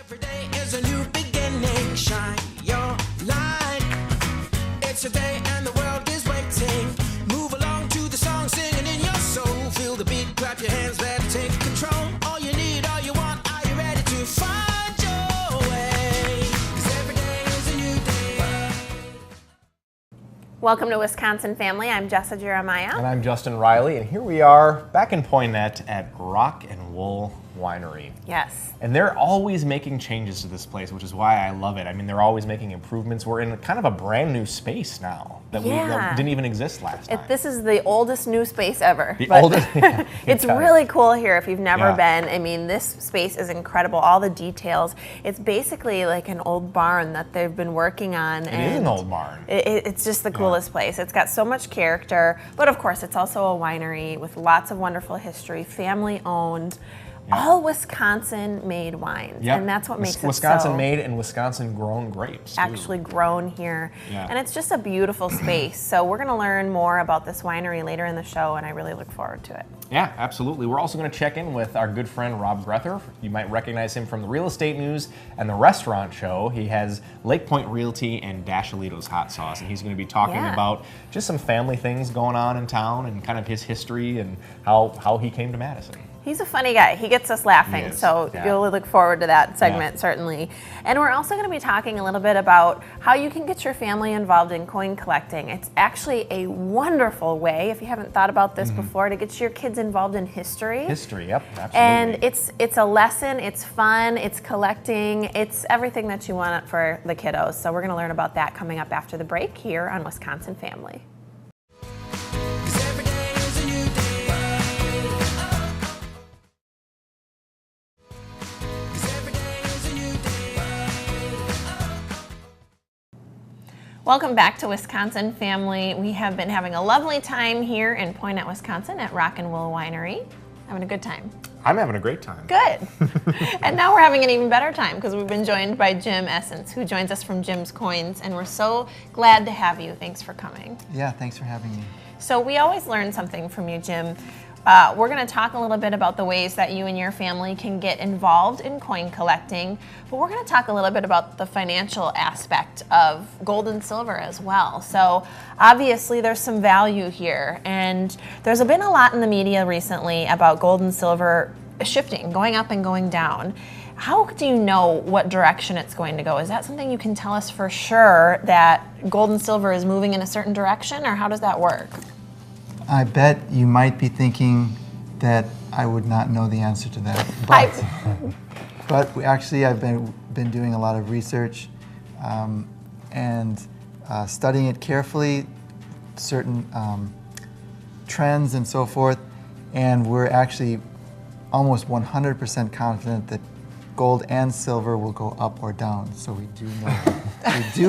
Every day is a new beginning. Shine your light. It's a day and the world is waiting. Move along to the song, singing in your soul. Feel the beat, clap your hands, let it take control. All you need, all you want, are you ready to find your way? 'Cause every day is a new day. Welcome to Wisconsin Family. I'm Jessa Jeremiah. And I'm Justin Riley, and here we are back in Poynette at Rock and Wool Winery. Yes. And they're always making changes to this place, which is why I love it. I mean, they're always making improvements. We're in kind of a brand new space now that that didn't even exist last time. This is the oldest new space ever. The oldest. It's really cool here if you've never Yeah. been. I mean, this space is incredible. All the details. It's basically like an old barn that they've been working on. It is an old barn. It's just the coolest place. It's got so much character, but of course, it's also a winery with lots of wonderful history, family owned. Yeah. All Wisconsin-made wines, Yep. and that's what makes it Wisconsin-made and Wisconsin-grown grapes, too. actually grown here. Yeah. And it's just a beautiful space. So we're going to learn more about this winery later in the show, and I really look forward to it. Yeah, absolutely. We're also going to check in with our good friend Rob Grether. You might recognize him from the Real Estate News and the Restaurant Show. He has Lake Point Realty and Dashalito's Hot Sauce, and he's going to be talking about just some family things going on in town and kind of his history and how he came to Madison. He's a funny guy. He gets us laughing, so you'll look forward to that segment, certainly. And we're also going to be talking a little bit about how you can get your family involved in coin collecting. It's actually a wonderful way, if you haven't thought about this before, to get your kids involved in history. History, yep, absolutely. And it's a lesson, it's fun, it's collecting, it's everything that you want for the kiddos. So we're going to learn about that coming up after the break here on Wisconsin Family. Welcome back to Wisconsin Family. We have been having a lovely time here in Poynette, Wisconsin at Rock and Wool Winery. Having a good time. I'm having a great time. Good. And now we're having an even better time because we've been joined by Jim Essence, who joins us from Jim's Coins, and we're so glad to have you. Thanks for coming. Yeah, thanks for having me. So we always learn something from you, Jim. We're going to talk a little bit about the ways that you and your family can get involved in coin collecting, but we're going to talk a little bit about the financial aspect of gold and silver as well. So obviously there's some value here, and there's been a lot in the media recently about gold and silver shifting, going up and going down. How do you know what direction it's going to go? Is that something you can tell us for sure, that gold and silver is moving in a certain direction, or how does that work? I bet you might be thinking that I would not know the answer to that. But I've been doing a lot of research and studying it carefully, certain trends and so forth, and we're actually almost 100% confident that gold and silver will go up or down. So we do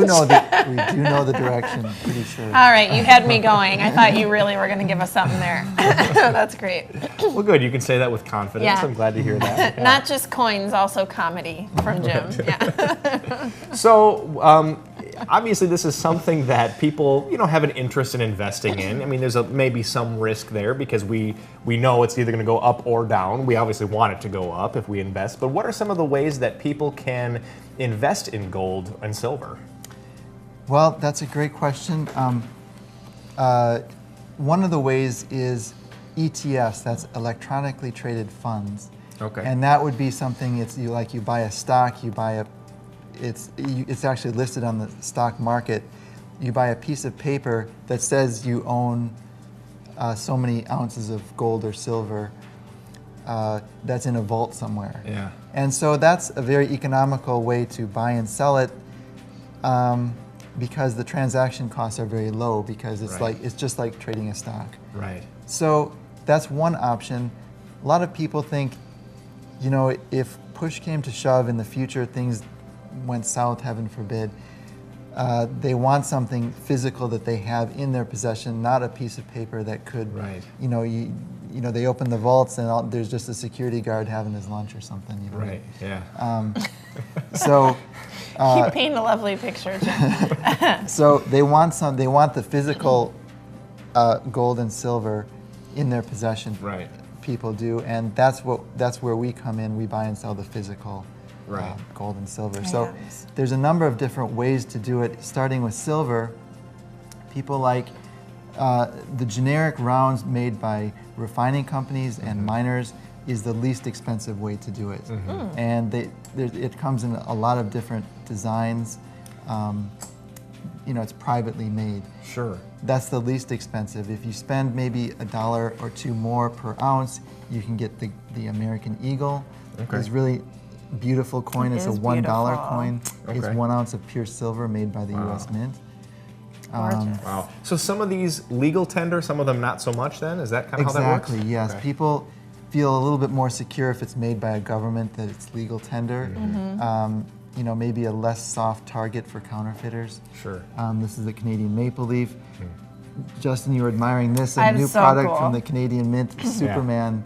know the direction, pretty sure. All right, you had me going. I thought you really were going to give us something there. That's great. Well, good. You can say that with confidence. Yeah. I'm glad to hear that. Yeah. Not just coins, also comedy from Jim. Yeah. So, obviously, this is something that people, have an interest in investing in. I mean, there's maybe some risk there because we know it's either going to go up or down. We obviously want it to go up if we invest. But what are some of the ways that people can invest in gold and silver? Well, that's a great question. One of the ways is ETFs, that's electronically traded funds. Okay. And that would be something, you buy a stock, it's actually listed on the stock market. You buy a piece of paper that says you own so many ounces of gold or silver that's in a vault somewhere. Yeah. And so that's a very economical way to buy and sell it because the transaction costs are very low because it's just like trading a stock. Right. So that's one option. A lot of people think, if push came to shove in the future, things went south, heaven forbid, they want something physical that they have in their possession, not a piece of paper that could, they open the vaults and there's just a security guard having his lunch or something. Right, yeah. You paint a lovely picture, Jim. So they want the physical gold and silver in their possession. Right. People do, and that's where we come in. We buy and sell the physical Right. gold and silver. Yeah. So there's a number of different ways to do it. Starting with silver, people like the generic rounds made by refining companies and miners is the least expensive way to do it. And it comes in a lot of different designs. It's privately made. Sure. That's the least expensive. If you spend maybe $1 or $2 more per ounce, you can get the American Eagle. Okay. It's really beautiful coin. It's a is $1 beautiful. coin. It's Okay. 1 ounce of pure silver made by the U.S. Mint. Gorgeous. Wow. So some of these legal tender, some of them not so much then? Is that kind of how that works? Exactly, yes. Okay. People feel a little bit more secure if it's made by a government that it's legal tender. Maybe a less soft target for counterfeiters. Sure. This is the Canadian maple leaf. Justin, you were admiring this, a That is new so product cool. from the Canadian Mint, Superman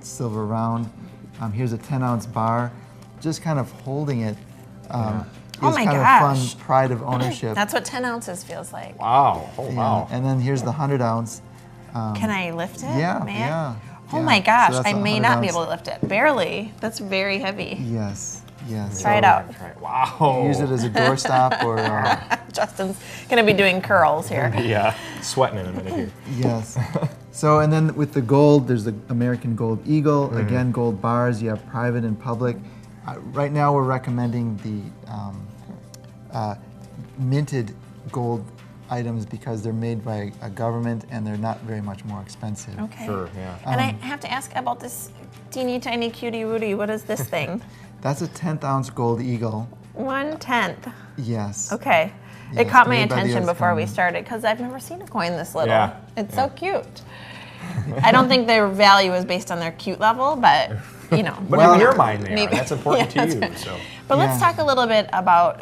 silver round. Here's a 10-ounce bar. Just kind of holding it Oh is my kind gosh. of fun, pride of ownership. That's what 10 ounces feels like. Wow. Oh, Yeah. wow. And then here's the 100-ounce. Can I lift it? Yeah, May I? yeah. Oh yeah. my gosh, So that's I a may not be 100 able to lift it. Barely. That's very heavy. Yes, yes. Try it out. Right. Wow. Use it as a doorstop or Justin's going to be doing curls here. Yeah. Sweating in a minute here. yes. So and then with the gold, there's the American Gold Eagle. Again, gold bars. You have private and public. Right now, we're recommending the minted gold items because they're made by a government and they're not very much more expensive. Okay. Sure, yeah. And I have to ask about this teeny tiny cutie Woody. What is this thing? That's a 10th-ounce gold eagle. 1/10. Yes. Okay. Yeah, It caught it's my made by the attention US before we government. started because I've never seen a coin this little. Yeah. It's so cute. I don't think their value is based on their cute level, but But Well, in your mind, they maybe- are. That's important yeah, to you. that's So. But let's Yeah. talk a little bit about,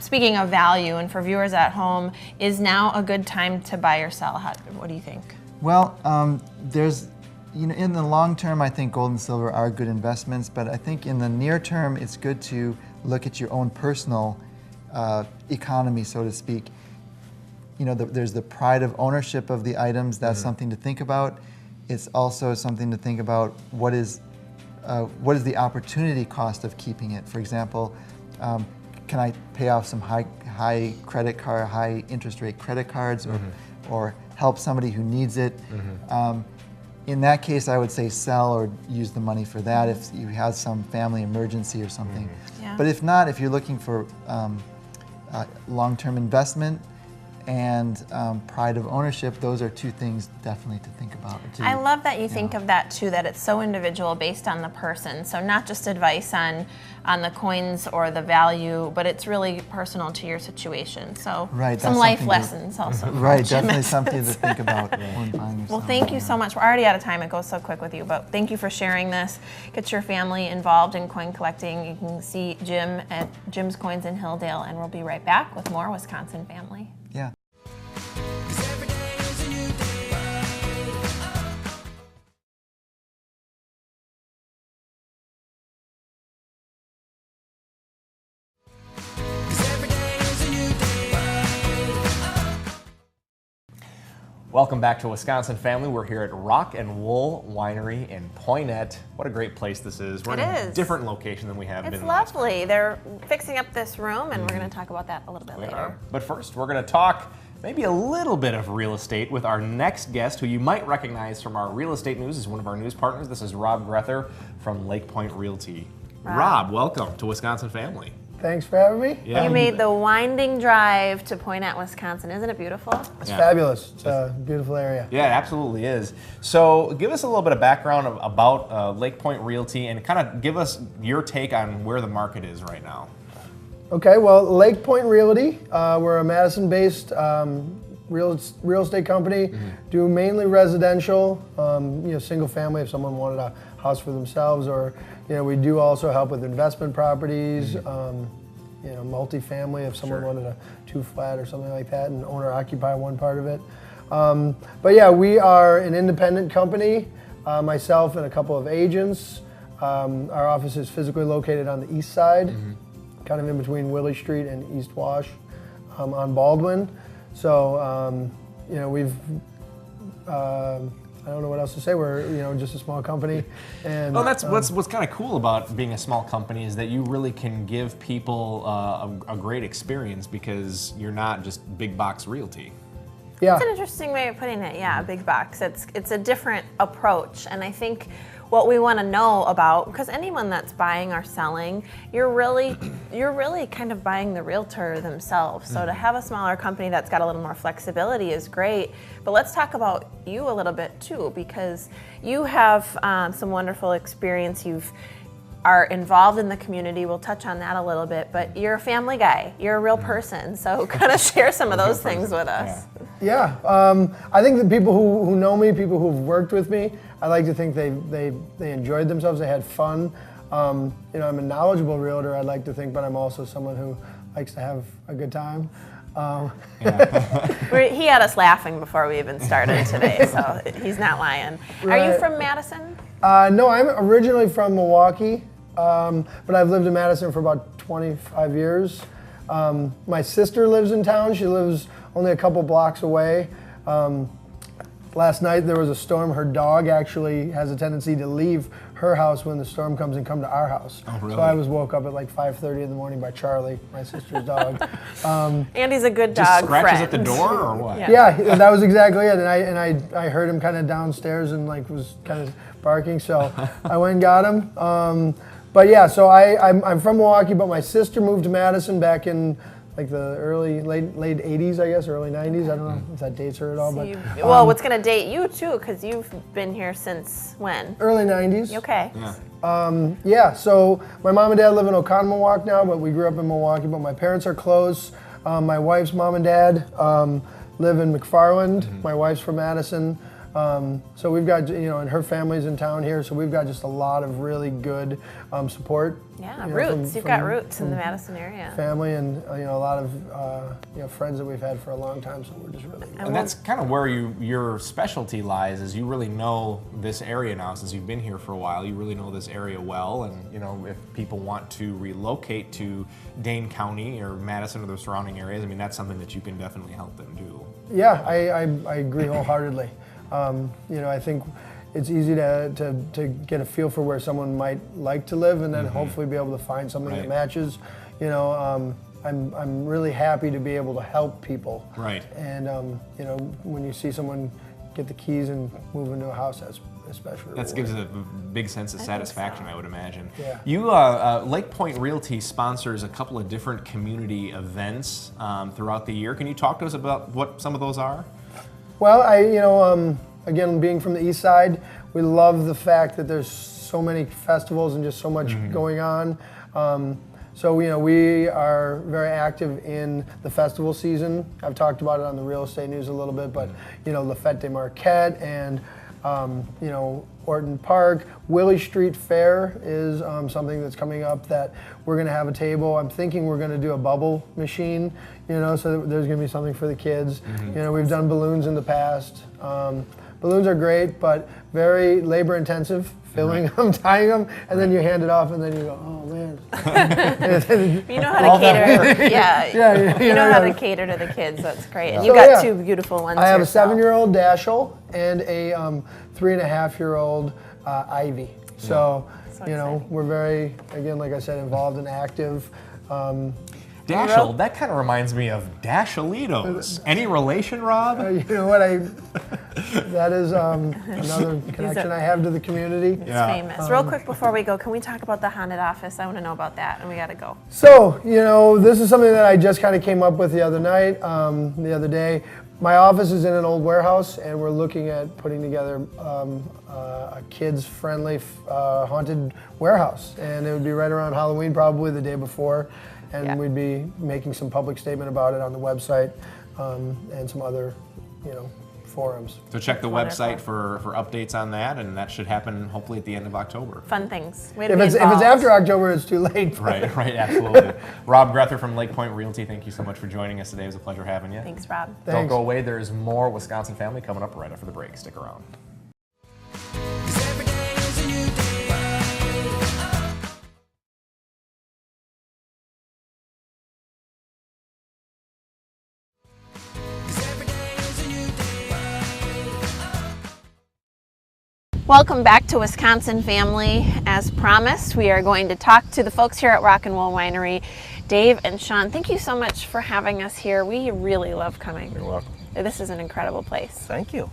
speaking of value, and for viewers at home, is now a good time to buy or sell? What do you think? Well, there's, in the long term, I think gold and silver are good investments, but I think in the near term, it's good to look at your own personal economy, so to speak. There's the pride of ownership of the items. That's something to think about. It's also something to think about what is the opportunity cost of keeping it. For example, can I pay off some high credit card, high interest rate credit cards, or help somebody who needs it? In that case, I would say sell or use the money for that if you have some family emergency or something. Yeah. But if not, if you're looking for long-term investment and pride of ownership, those are two things definitely to think about. I love that you think of that too, that it's so individual based on the person. So not just advice on the coins or the value, but it's really personal to your situation. So Right, some that's life something lessons also. Right, Jim definitely has something to said. think about when buying or Well, selling. thank you so much. We're already out of time. It goes so quick with you, but thank you for sharing this. Get your family involved in coin collecting. You can see Jim at Jim's Coins in Hilldale, and we'll be right back with more Wisconsin Family. Yeah. 'Cause every day is a new day. Welcome back to Wisconsin Family. We're here at Rock and Wool Winery in Poynette. What a great place this is. We're It in a is. different location than we have been. It's in the last lovely. They're fixing up this room, and we're going to talk about that a little bit later. But first, we're going to talk maybe a little bit of real estate with our next guest, who you might recognize from our real estate news as one of our news partners. This is Rob Grether from Lake Point Realty. Rob, welcome to Wisconsin Family. Thanks for having me. Yeah. You made the winding drive to Poynette, Wisconsin. Isn't it beautiful? It's Yeah. fabulous. It's a beautiful area. Yeah, it absolutely is. So give us a little bit of background about Lake Point Realty and kind of give us your take on where the market is right now. Okay, well, Lake Point Realty, we're a Madison-based real estate company. Do mainly residential, single family if someone wanted a house for themselves, or we do also help with investment properties. Multifamily if someone Sure. wanted a 2-flat or something like that, and owner occupy one part of it. But yeah, we are an independent company. Myself and a couple of agents. Our office is physically located on the east side, kind of in between Willie Street and East Wash, on Baldwin. So, we've I don't know what else to say. We're just a small company, and Well, that's what's kind of cool about being a small company is that you really can give people a great experience because you're not just big box realty. yeah. That's an interesting way of putting it. Yeah, big box. It's a different approach, and I think what we want to know about, because anyone that's buying or selling, you're really kind of buying the realtor themselves. So to have a smaller company that's got a little more flexibility is great. But let's talk about you a little bit too, because you have some wonderful experience. Are involved in the community. We'll touch on that a little bit, but you're a family guy. You're a real person. So kind of share some of those things with us. Yeah, I think the people who know me, people who've worked with me, I like to think they enjoyed themselves, they had fun. I'm a knowledgeable realtor, I'd like to think, but I'm also someone who likes to have a good time. He had us laughing before we even started today, so he's not lying. Are you from Madison? No, I'm originally from Milwaukee, but I've lived in Madison for about 25 years. My sister lives in town. She lives only a couple blocks away. Last night there was a storm. Her dog actually has a tendency to leave her house when the storm comes and come to our house. Oh, really? So I was woke up at like 5:30 in the morning by Charlie, my sister's dog. Andy's a good Just dog scratches friend. at the door or what? Yeah, that was exactly it. And I heard him kind of downstairs and like was kind of barking. So I went and got him. But yeah, so I'm from Milwaukee, but my sister moved to Madison back in like the late 80s, I guess, early 90s. I don't know if that dates her at all. So But well, what's going to date you too, because you've been here since when? early 90s. Okay. Yeah, so my mom and dad live in Oconomowoc now, but we grew up in Milwaukee, but my parents are close. My wife's mom and dad live in McFarland. My wife's from Madison. So we've got, and her family's in town here, so we've got just a lot of really good support. Yeah, roots. You've got roots in the Madison area. Family and a lot of friends that we've had for a long time, so we're just really. And that's kind of where your specialty lies, is you really know this area now since you've been here for a while. You really know this area well, and if people want to relocate to Dane County or Madison or the surrounding areas, I mean that's something that you can definitely help them do. Yeah, I agree wholeheartedly. I think it's easy to get a feel for where someone might like to live, and then hopefully be able to find something that matches. I'm really happy to be able to help people. Right. And when you see someone get the keys and move into a house, that's especially That gives it a big sense of satisfaction, I would imagine. Yeah. You, Lake Point Realty sponsors a couple of different community events throughout the year. Can you talk to us about what some of those are? Well, again, being from the east side, we love the fact that there's so many festivals and just so much going on. So we are very active in the festival season. I've talked about it on the real estate news a little bit, but La Fête de Marquette and Orton Park. Willie Street Fair is something that's coming up that we're going to have a table. I'm thinking we're going to do a bubble machine, so there's going to be something for the kids. We've done balloons in the past. Balloons are great, but very labor intensive, filling them, tying them, and then you hand it off and then you go, oh man. You know how to cater. Yeah. You know how to cater to the kids. That's great. And you got two beautiful ones. I have yourself. a 7-year-old Dashel and a 3.5-year-old Ivy. So exciting. we're very, again, like I said, involved and active. Dashel, that kind of reminds me of Dashalitos. Any relation, Rob? You know what? That is another connection I have to the community. It's famous. Real quick before we go, can we talk about the haunted office? I want to know about that, and we got to go. So, this is something that I just kind of came up with the other night, the other day. My office is in an old warehouse, and we're looking at putting together a kids-friendly haunted warehouse. And it would be right around Halloween, probably the day before. And we'd be making some public statement about it on the website and some other, forums. So check the website for updates on that, and that should happen hopefully at the end of October. Fun things. If it's after October, it's too late. Right, absolutely. Rob Grether from Lake Point Realty, thank you so much for joining us today. It was a pleasure having you. Thanks, Rob. Don't go away. There's more Wisconsin Family coming up right after the break. Stick around. Welcome back to Wisconsin Family. As promised, we are going to talk to the folks here at Rock and Roll Winery. Dave and Sean, thank you so much for having us here. We really love coming. You're welcome. This is an incredible place. Thank you.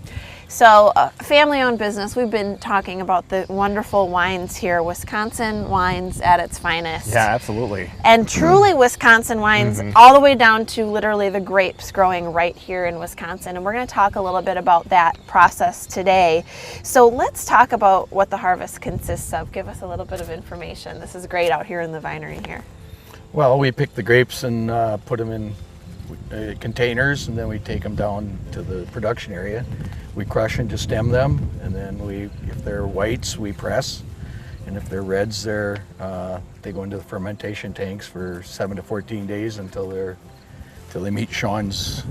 So, family-owned business, we've been talking about the wonderful wines here, Wisconsin wines at its finest. Yeah, absolutely. And truly Wisconsin wines, all the way down to literally the grapes growing right here in Wisconsin. And we're going to talk a little bit about that process today. So let's talk about what the harvest consists of. Give us a little bit of information. This is great out here in the vinery here. Well, we pick the grapes and put them in containers, and then we take them down to the production area. We crush and just stem them, and then if they're whites, we press, and if they're reds, they go into the fermentation tanks for 7 to 14 days until they meet Sean's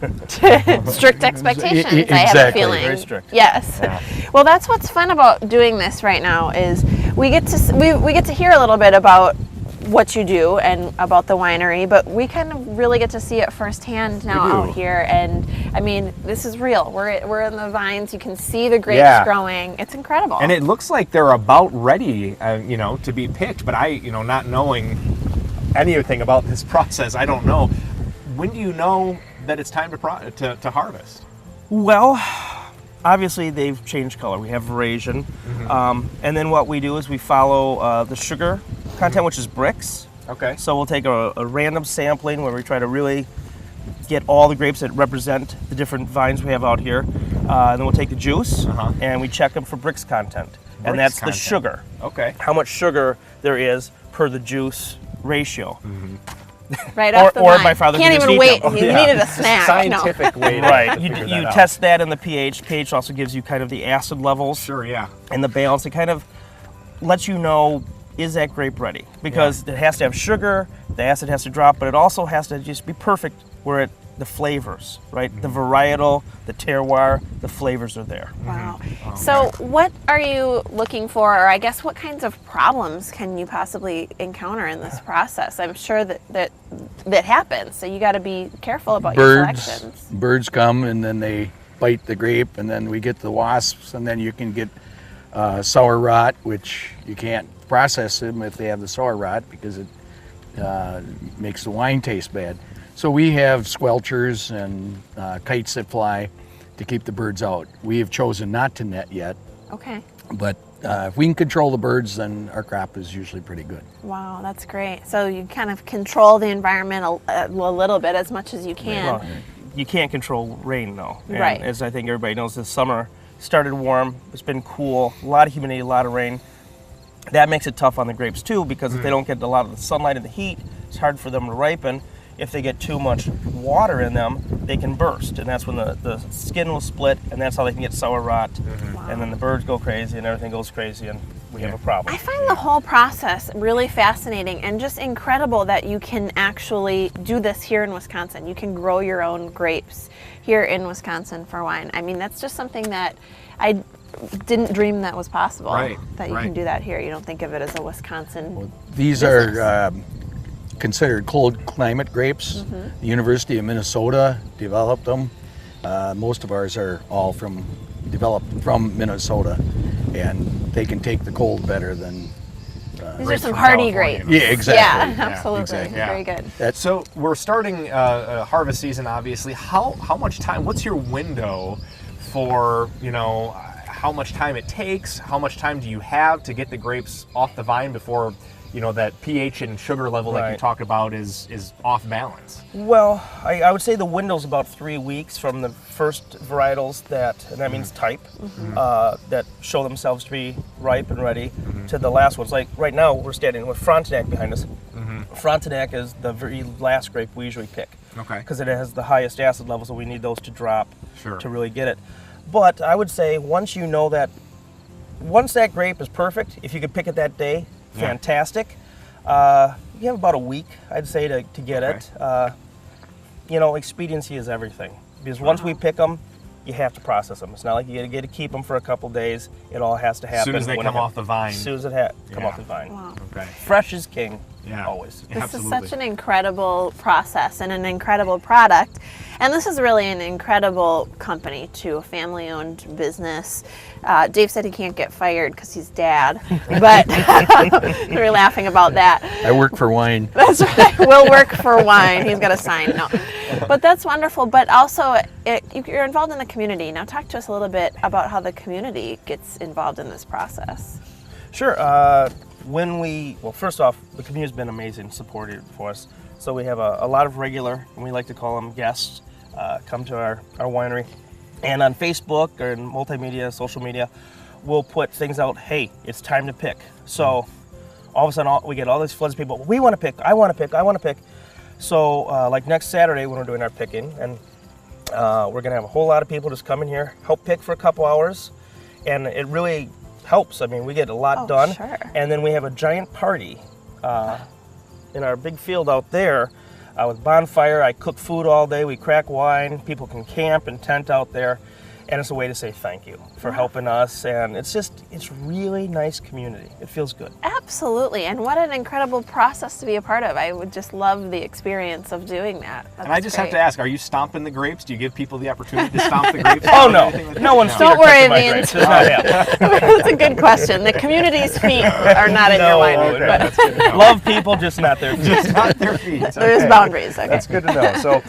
Strict expectations, I have a feeling. Very strict. Yes. Yeah. Well, that's what's fun about doing this right now is we get to hear a little bit about what you do and about the winery, but we kind of really get to see it firsthand now out here. And I mean, this is real. We're in the vines. You can see the grapes growing. It's incredible. And it looks like they're about ready, to be picked. But I, not knowing anything about this process, I don't know. When do you know that it's time to harvest? Well, obviously they've changed color. We have veraison, and then what we do is we follow the sugar content, which is bricks. Okay. So we'll take a random sampling where we try to really get all the grapes that represent the different vines we have out here. And then we'll take the juice and we check them for bricks content. And that's the sugar. Okay. How much sugar there is per the juice ratio. Right off the or vine. my father can't can even just eat wait. them. He needed a snack. Scientific way to Right. to You figure that out. test that in the pH. pH also gives you kind of the acid levels. Sure, yeah. And the balance. It kind of lets you know, is that grape ready? Because it has to have sugar, the acid has to drop, but it also has to just be perfect where the flavors, right? The varietal, the terroir, the flavors are there. Wow. So what are you looking for, or I guess what kinds of problems can you possibly encounter in this process? I'm sure that happens, so you got to be careful about your selections. Birds come and then they bite the grape, and then we get the wasps, and then you can get sour rot, which you can't process them if they have the sour rot because it makes the wine taste bad. So we have squelchers and kites that fly to keep the birds out. We have chosen not to net yet, Okay. but if we can control the birds, then our crop is usually pretty good. Wow, that's great. So you kind of control the environment a little bit as much as you can. Well, you can't control rain though. And Right. as I think everybody knows, this summer started warm, it's been cool, a lot of humidity, a lot of rain. That makes it tough on the grapes too, because if they don't get a lot of the sunlight and the heat, it's hard for them to ripen. If they get too much water in them, they can burst, and that's when the skin will split, and that's how they can get sour rot. And then the birds go crazy, and everything goes crazy, and we have a problem. I find the whole process really fascinating and just incredible that you can actually do this here in Wisconsin. You can grow your own grapes here in Wisconsin for wine. I mean, that's just something that I didn't dream that was possible. Right, That you can do that here. You don't think of it as a Wisconsin. These business. are considered cold climate grapes. The University of Minnesota developed them. Most of ours are all developed from Minnesota, and they can take the cold better than These are some hardy grapes. Yeah, exactly. Yeah, absolutely. exactly. Yeah. Very good. So we're starting harvest season, obviously. How much time? What's your window for how much time it takes? How much time do you have to get the grapes off the vine before that pH and sugar level that you Right. talked about is off balance? Well, I would say the window's about 3 weeks from the first varietals and that means type, that show themselves to be ripe and ready, to the last ones. Like right now, we're standing with Frontenac behind us. Frontenac is the very last grape we usually pick. Okay. Because it has the highest acid level, so we need those to drop Sure. to really get it. But I would say once that grape is perfect, if you could pick it that day, fantastic. You have about a week, I'd say, to get it. Expediency is everything. Because once we pick them, you have to process them. It's not like you get to keep them for a couple days. It all has to happen. As soon as they come off the vine. As soon as it come off the vine. Wow. Okay. Fresh is king. Yeah. Always. This Absolutely. is such an incredible process and an incredible product. And this is really an incredible company, too, a family-owned business. Dave said he can't get fired because he's dad, but we were laughing about that. I work for wine. That's right. We'll work for wine. He's got a sign. No, but that's wonderful. But also, you're involved in the community. Now, talk to us a little bit about how the community gets involved in this process. Sure. Well, first off, the community's been amazing, supportive for us. So we have a lot of regular, and we like to call them guests, come to our winery. And on Facebook or in multimedia, social media, we'll put things out, hey, it's time to pick. So all of a sudden, we get all these floods of people, we want to pick, I want to pick, I want to pick. So like next Saturday when we're doing our picking, and we're going to have a whole lot of people just come in here, help pick for a couple hours, and it really helps. I mean, we get a lot done. Sure. And then we have a giant party in our big field out there with bonfire. I cook food all day. We crack wine. People can camp and tent out there. And it's a way to say thank you for helping us. And it's really nice community. It feels good. Absolutely. And what an incredible process to be a part of. I would just love the experience of doing that. And I just have to ask, are you stomping the grapes? Do you give people the opportunity to stomp the grapes? Oh, or no. anything like No that? one's feet Don't are worry, touching my Vince. grapes. Does not happen. That's a good question. The community's feet are not in your No, winery. no, But That's good to know. Love people, just not their feet. Just not their feet. there's Okay. boundaries. Okay. That's good to know.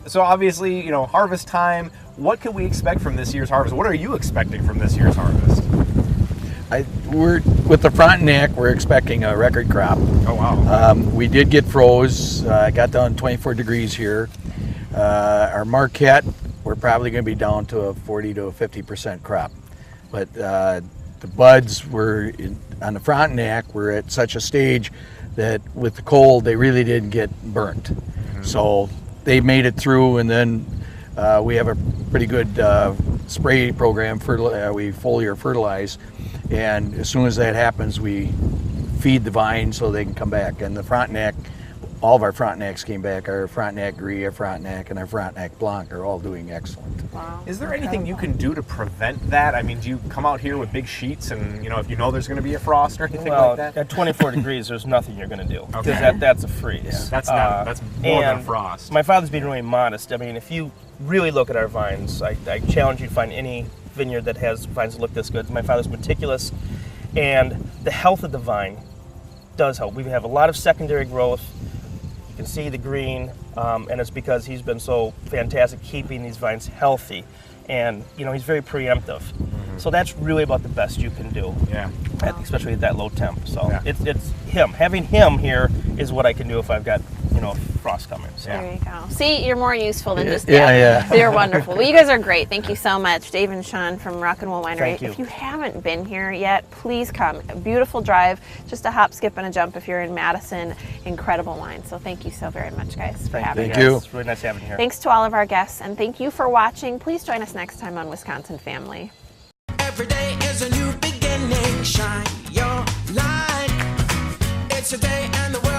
So obviously, harvest time. What can we expect from this year's harvest? What are you expecting from this year's harvest? We're with the Frontenac. We're expecting a record crop. Oh wow. We did get froze. Got down 24 degrees here. Our Marquette, we're probably going to be down to a 40 to a 50% crop. But the buds on the Frontenac were at such a stage that with the cold, they really didn't get burnt. Mm-hmm. So they made it through, and then we have a pretty good spray program. We foliar fertilize, and as soon as that happens, we feed the vine so they can come back. And the Frontenac, all of our Frontenacs came back. Our Frontenac Gris, our Frontenac, and our Frontenac Blanc are all doing excellent. Wow. Is there anything you can do to prevent that? I mean, do you come out here with big sheets and, if you know there's going to be a frost or anything Well, like that? at 24 degrees, there's nothing you're going to do because Okay. that's a freeze. That's more than a frost. My father's being really modest. I mean, if you really look at our vines, I challenge you to find any vineyard that has vines that look this good. My father's meticulous, and the health of the vine does help. We have a lot of secondary growth. You can see the green, and it's because he's been so fantastic keeping these vines healthy. And, he's very preemptive. Mm-hmm. So that's really about the best you can do. Yeah. Especially at that low temp. So Yeah. it's him. Having him here is what I can do if I've got, frost coming. So. There you go. See, you're more useful than just Yeah, that. yeah. You're wonderful. Well, you guys are great. Thank you so much, Dave and Sean from Rock and Roll Winery. Thank you. If you haven't been here yet, please come. A beautiful drive, just a hop, skip, and a jump if you're in Madison. Incredible wine. So thank you so very much, guys, for having Thank us. you. It's really nice having you here. Thanks to all of our guests, and thank you for watching. Please join us next time on Wisconsin Family. Every day is a new beginning. Shine your light. It's a day and the world